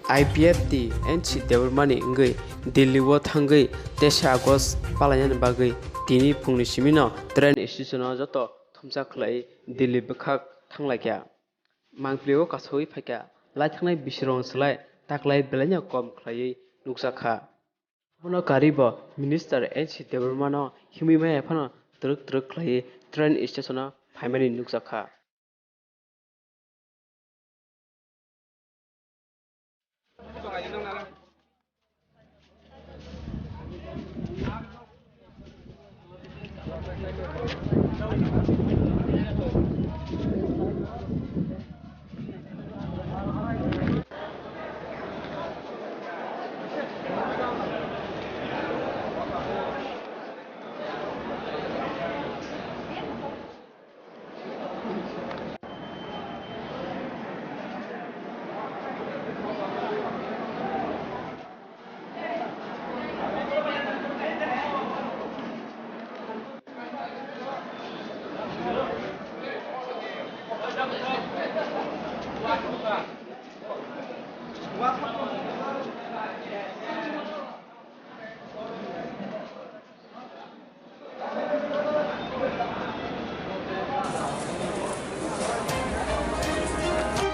Ipft NC Debbarmani ngui Delhi o thangui 3 August palayan bagui tini phungni simino train station o joto thumsa khlai Delhi bkhak thanglakya mangplio kasoi phakya laithangnai bisrong slai taklai belanya kom khlai nuksakha bono karibo minister NC Debbarmano himimai ephano truk khlai train station o phaimani nuksakha